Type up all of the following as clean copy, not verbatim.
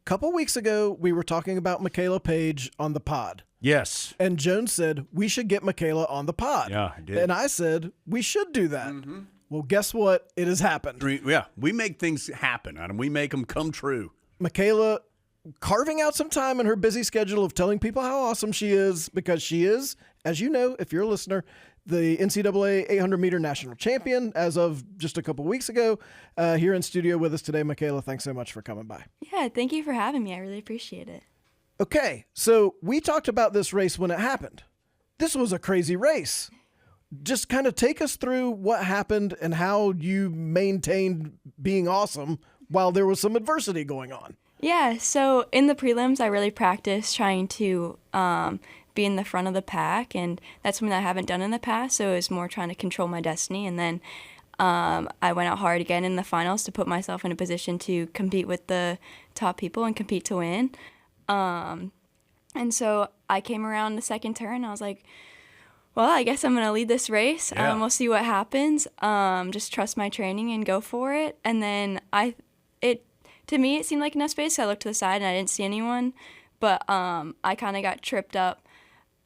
couple weeks ago, we were talking about Makayla Paige on the pod. Yes. And Jones said, we should get Makayla on the pod. Yeah, I did. And I said, we should do that. Mm-hmm. Well, guess what? It has happened. Yeah, we make things happen, and we make them come true. Makayla carving out some time in her busy schedule of telling people how awesome she is, because she is, as you know, if you're a listener, the NCAA 800-meter national champion as of just a couple weeks ago. Here in studio with us today, Makayla, thanks so much for coming by. Yeah, thank you for having me. I really appreciate it. Okay, so we talked about this race when it happened. This was a crazy race. Just kind of take us through what happened and how you maintained being awesome while there was some adversity going on. Yeah, so in the prelims, I really practiced trying to be in the front of the pack, and that's something that I haven't done in the past, so it was more trying to control my destiny. And then I went out hard again in the finals to put myself in a position to compete with the top people and compete to win. And so I came around the second turn, I was like, well, I guess I'm going to lead this race. Yeah. We'll see what happens. Just trust my training and go for it. And then to me, it seemed like enough space. So I looked to the side and I didn't see anyone, but I kind of got tripped up,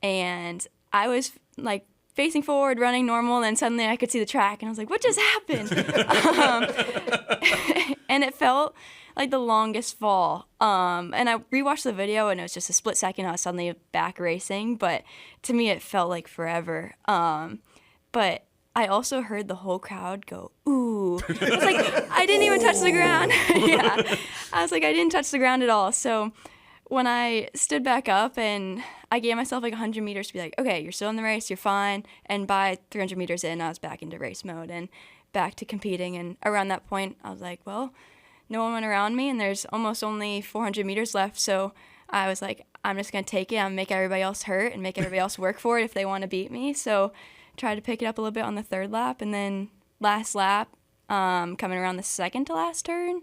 and I was like facing forward, running normal, and then suddenly I could see the track, and I was like, what just happened? And it felt like the longest fall. And I rewatched the video, and it was just a split second. I was suddenly back racing, but to me, it felt like forever. But I also heard the whole crowd go, ooh. I was like, I didn't even touch the ground. Yeah. I was like, I didn't touch the ground at all. So when I stood back up and I gave myself like 100 meters to be like, okay, you're still in the race, you're fine. And by 300 meters in, I was back into race mode and back to competing. And around that point, I was like, well, no one went around me, and there's almost only 400 meters left. So I was like, I'm just going to take it. I'm going to make everybody else hurt and make everybody else work for it if they want to beat me. So tried to pick it up a little bit on the third lap, and then last lap, coming around the second to last turn,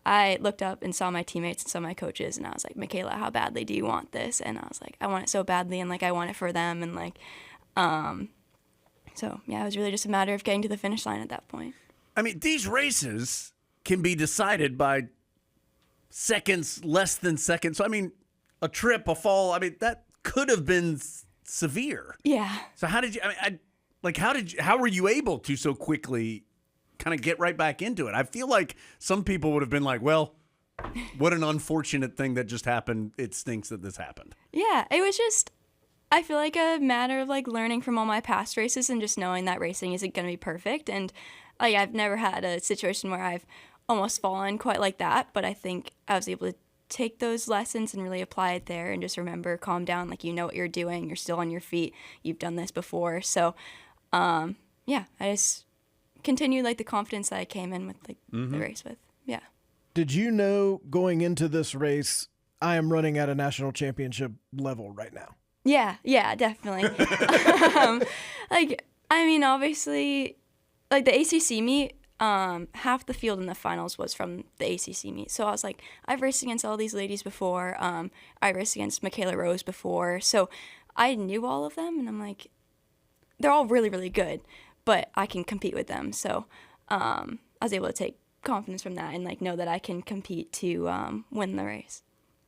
I looked up and saw my teammates and saw my coaches, and I was like, Makayla, how badly do you want this? And I was like, I want it so badly, and like I want it for them, and like, so yeah, it was really just a matter of getting to the finish line at that point. I mean, these races can be decided by seconds, less than seconds. So, I mean, a trip, a fall, I mean, that could have been severe. Yeah. So how did you, how were you able to so quickly kind of get right back into it? I feel like some people would have been like, well, what an unfortunate thing that just happened. It stinks that this happened. Yeah, it was just, I feel like a matter of like learning from all my past races and just knowing that racing isn't going to be perfect. And like, I've never had a situation where I've almost fallen quite like that, but I think I was able to take those lessons and really apply it there and just remember, calm down, like you know what you're doing, you're still on your feet, you've done this before. So yeah, I just continued like the confidence that I came in with like the race with. Yeah. Did you know going into this race, I am running at a national championship level right now? Yeah, definitely. Like, I mean, obviously, like the ACC meet, half the field in the finals was from the ACC meet. So I was like, I've raced against all these ladies before. I raced against Makayla Rose before. So I knew all of them, and I'm like, they're all really, really good, but I can compete with them. So I was able to take confidence from that and like know that I can compete to win the race.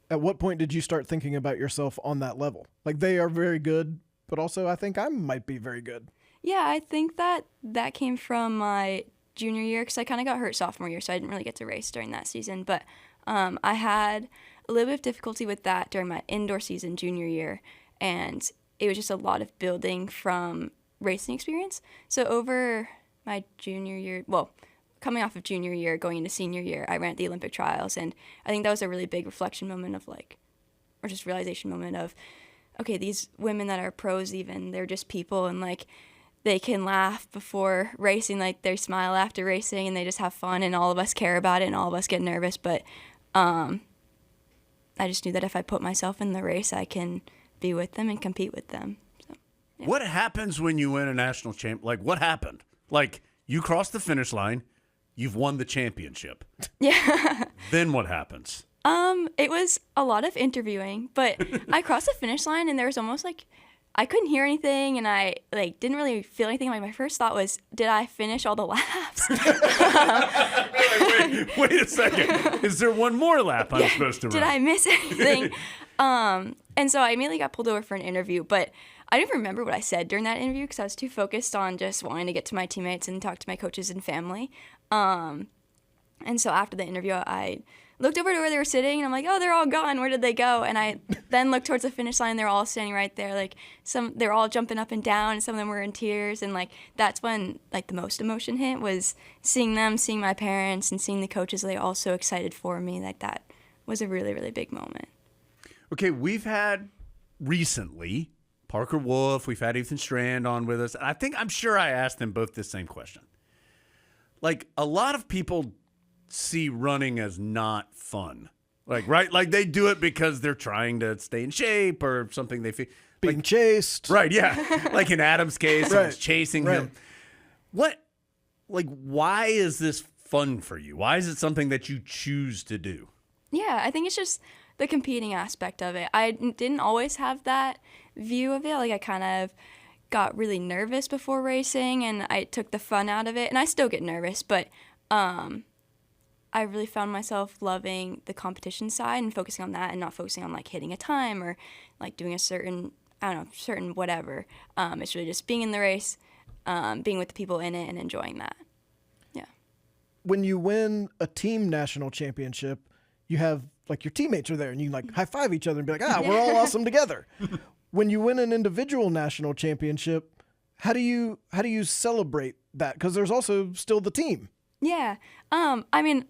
At what point did you start thinking about yourself on that level? Like, they are very good, but also I think I might be very good. Yeah, I think that came from my junior year, because I kind of got hurt sophomore year, so I didn't really get to race during that season. But I had a little bit of difficulty with that during my indoor season junior year, and it was just a lot of building from racing experience. So over my junior year, well, coming off of junior year, going into senior year, I ran at the Olympic trials, and I think that was a really big reflection moment of like, or just realization moment of, okay, these women that are pros even, they're just people, and like, they can laugh before racing, like they smile after racing, and they just have fun, and all of us care about it, and all of us get nervous. But I just knew that if I put myself in the race, I can be with them and compete with them. So, yeah. What happens when you win a national champ? Like, what happened? Like, you crossed the finish line, you've won the championship. Yeah. Then what happens? It was a lot of interviewing, but I crossed the finish line, and there was almost like, I couldn't hear anything, and I didn't really feel anything. Like my first thought was, did I finish all the laps? wait a second. Is there one more lap I'm supposed to run? Did I miss anything? And so I immediately got pulled over for an interview, but I didn't remember what I said during that interview because I was too focused on just wanting to get to my teammates and talk to my coaches and family. And so after the interview, I looked over to where they were sitting, and I'm like, oh, they're all gone. Where did they go? And I then looked towards the finish line. They're all standing right there. Like, they're all jumping up and down, and some of them were in tears. And, like, that's when, like, the most emotion hit was seeing them, seeing my parents, and seeing the coaches. They all so excited for me. Like, that was a really, really big moment. Okay, we've had recently Parker Wolf, we've had Ethan Strand on with us. I'm sure I asked them both the same question. Like, a lot of people see running as not fun. Like, right? Like, they do it because they're trying to stay in shape or something they feel. Being chased. Right, yeah. Like in Adam's case, someone's chasing him. Why is this fun for you? Why is it something that you choose to do? Yeah, I think it's just the competing aspect of it. I didn't always have that view of it. Like, I kind of got really nervous before racing, and I took the fun out of it. And I still get nervous, but I really found myself loving the competition side and focusing on that and not focusing on, like, hitting a time or, like, doing a certain whatever. It's really just being in the race, being with the people in it, and enjoying that. Yeah. When you win a team national championship, you have, like, your teammates are there, and you, like, high-five each other and be like, we're all awesome together. When you win an individual national championship, how do you celebrate that? Because there's also still the team. Yeah. I mean,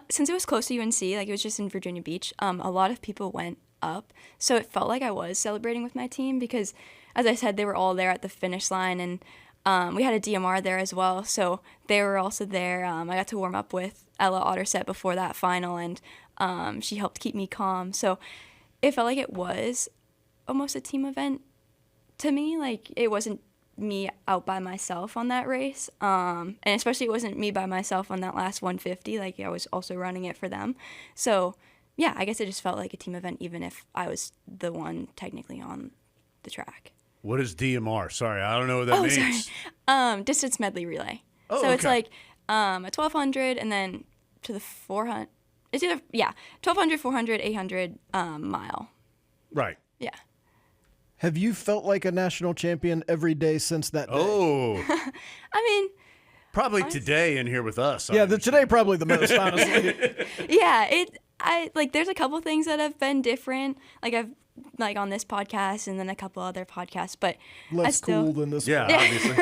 since it was close to UNC, like, it was just in Virginia Beach, a lot of people went up. So it felt like I was celebrating with my team because, as I said, they were all there at the finish line, and we had a DMR there as well. So they were also there. I got to warm up with Ella Otterset before that final, and she helped keep me calm. So it felt like it was almost a team event to me. Like, it wasn't me out by myself on that race, and especially it wasn't me by myself on that last 150. Like, I was also running it for them. So yeah, I guess it just felt like a team event, even if I was the one technically on the track. What is DMR? Sorry, I don't know what that means. Sorry. Distance medley relay. Oh, so okay. It's like a 1,200 and then to the 400. It's either 1,200, 400, 800 mile. Right. Yeah. Have you felt like a national champion every day since that day? Oh. I mean, probably today in here with us. Yeah, today probably the most, honestly. Yeah, there's a couple things that have been different. Like, I've, like, on this podcast and then a couple other podcasts, but Less cool than this one. Yeah, obviously.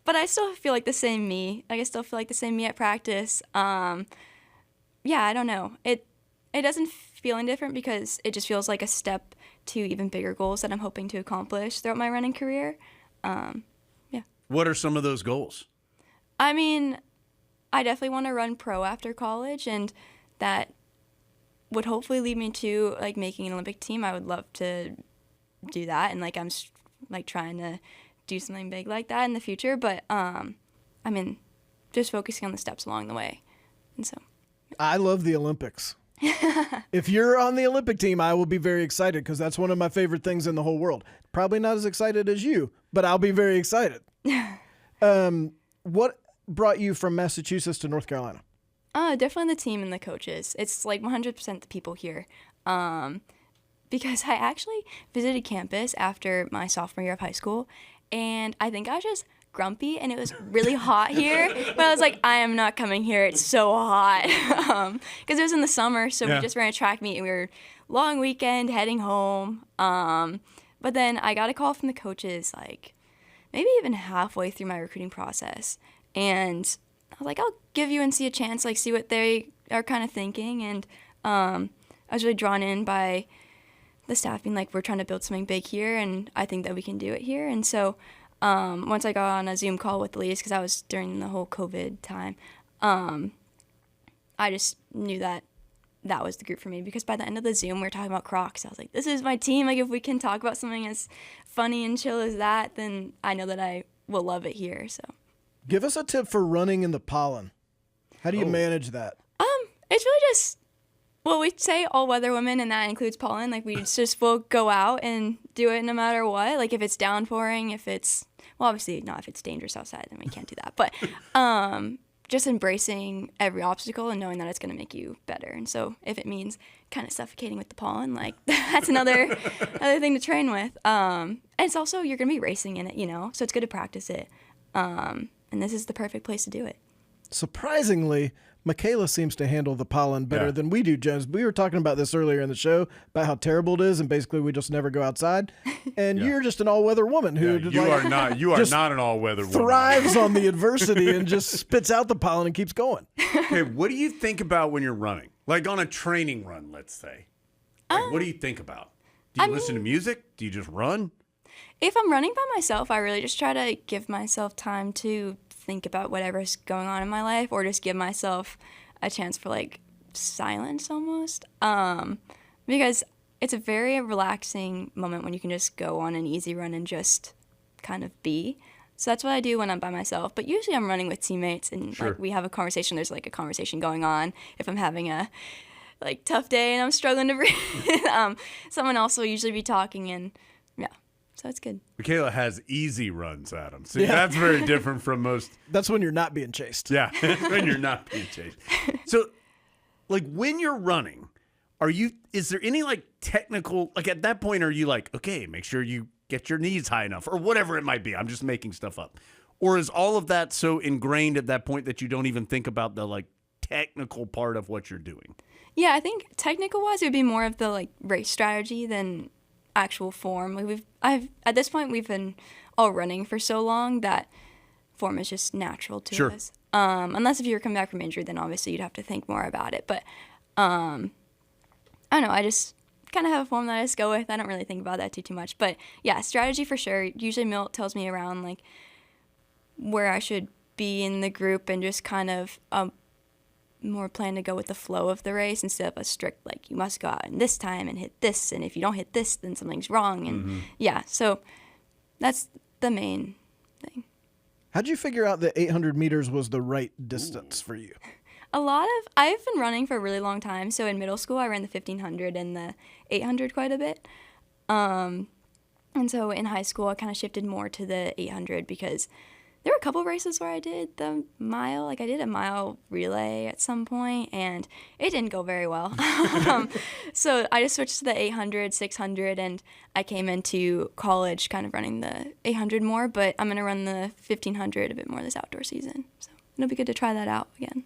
But I still feel like the same me. Like, I still feel like the same me at practice. Yeah, I don't know. It doesn't feel any different because it just feels like a step to even bigger goals that I'm hoping to accomplish throughout my running career. Yeah. What are some of those goals? I mean, I definitely want to run pro after college, and that would hopefully lead me to, like, making an Olympic team. I would love to do that, and, like, I'm, like, trying to do something big like that in the future. But I mean, just focusing on the steps along the way, and so. I love the Olympics. If you're on the Olympic team, I will be very excited because that's one of my favorite things in the whole world. Probably not as excited as you, but I'll be very excited. What brought you from Massachusetts to North Carolina? Definitely the team and the coaches. It's like 100% the people here. Because I actually visited campus after my sophomore year of high school, and I think I was just grumpy, and it was really hot here. But I was like, I am not coming here. It's so hot. Because it was in the summer, so we just ran a track meet, and we were long weekend heading home. But then I got a call from the coaches, like, maybe even halfway through my recruiting process. And I was like, I'll give UNC a chance, like, see what they are kind of thinking. And I was really drawn in by the staff being like, we're trying to build something big here, and I think that we can do it here. And so once I got on a Zoom call with the leads, because that was during the whole COVID time, I just knew that that was the group for me, because by the end of the Zoom, we were talking about Crocs. I was like, this is my team. Like, if we can talk about something as funny and chill as that, then I know that I will love it here. So give us a tip for running in the pollen. How do you manage that? It's really just Well, we say all weather women, and that includes pollen. Like, we just will go out and do it no matter what. Like, if it's downpouring, if it's, well, obviously not if it's dangerous outside, then we can't do that. But just embracing every obstacle and knowing that it's going to make you better. And so if it means kind of suffocating with the pollen, like, that's another thing to train with. And it's also, you're going to be racing in it, you know, so it's good to practice it. And this is the perfect place to do it. Surprisingly, Makayla seems to handle the pollen better than we do, Jones. We were talking about this earlier in the show about how terrible it is, and basically we just never go outside. And you're just an all-weather woman who you are not an all-weather woman. Thrives on the adversity and just spits out the pollen and keeps going. Okay, what do you think about when you're running? Like on a training run, let's say. Like, what do you think about? Do you listen to music? Do you just run? If I'm running by myself, I really just try to give myself time to think about whatever's going on in my life, or just give myself a chance for like silence almost. Because it's a very relaxing moment when you can just go on an easy run and just kind of be. So that's what I do when I'm by myself. But usually I'm running with teammates, and like we have a conversation. There's like a conversation going on. If I'm having a like tough day and I'm struggling to breathe, someone else will usually be talking, and so it's good. Makayla has easy runs, Adam. See, that's very different from most. That's when you're not being chased. Yeah, when you're not being chased. So, like, when you're running, is there any, like, technical, like, at that point, are you like, okay, make sure you get your knees high enough, or whatever it might be. I'm just making stuff up. Or is all of that so ingrained at that point that you don't even think about the, like, technical part of what you're doing? Yeah, I think technical-wise, it would be more of the, like, race strategy than actual form. Like at this point we've been all running for so long that form is just natural to us. Unless if you were coming back from injury, then obviously you'd have to think more about it. But I don't know. I just kind of have a form that I just go with. I don't really think about that too much. But yeah, strategy for sure. Usually Milt tells me around like where I should be in the group, and just kind of more plan to go with the flow of the race instead of a strict, like, you must go out in this time and hit this, and if you don't hit this, then something's wrong. And so that's the main thing. How'd you figure out that 800 meters was the right distance for you? I've been running for a really long time. So in middle school, I ran the 1500 and the 800 quite a bit. And so in high school, I kind of shifted more to the 800 because there were a couple races where I did the mile. Like, I did a mile relay at some point, and it didn't go very well. So I just switched to the 800, 600, and I came into college kind of running the 800 more, but I'm going to run the 1500 a bit more this outdoor season. So it'll be good to try that out again.